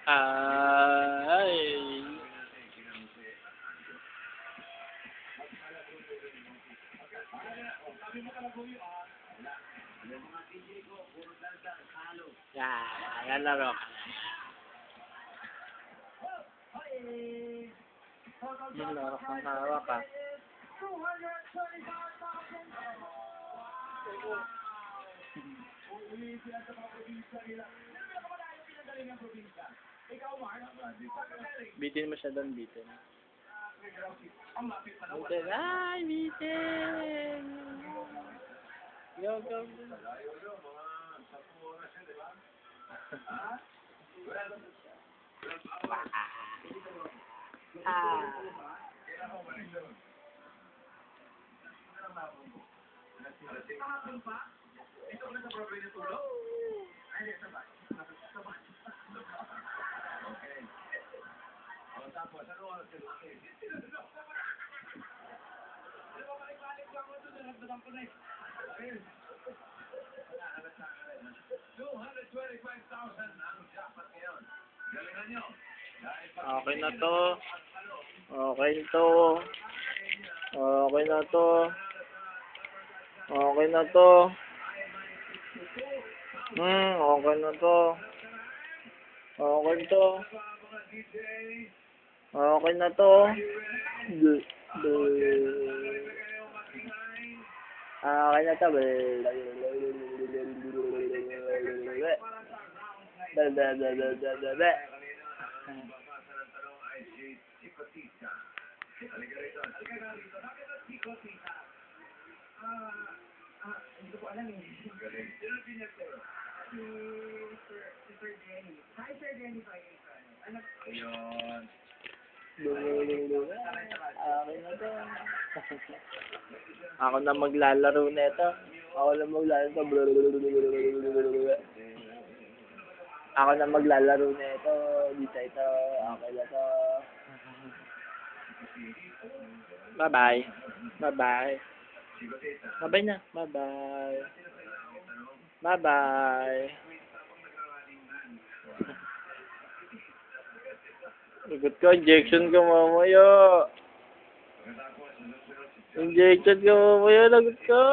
Ay. Lalaro ka. Hawak ka. Bitin mo siya doon, bitin. Bitin. Ay, bitin! Go, go, go. Okay na to. Okay to. Okay na to. Okay na to. Okay na to. Okay to. Okay na to. Okay na to. Hindi ko alam eh. Si Sir Jenny. Hi, Sir Jenny. Ayun. Okay na to. Ako na maglalaro nito. Ako na maglalaro nito. Ako na maglalaro nito. Dito ito. Okay na to. Bye-bye. Bye-bye. Bye-bye na. Bye-bye. Bye-bye. Lagot ka, injection ka mamaya. Injection ka mamaya, lagot ka.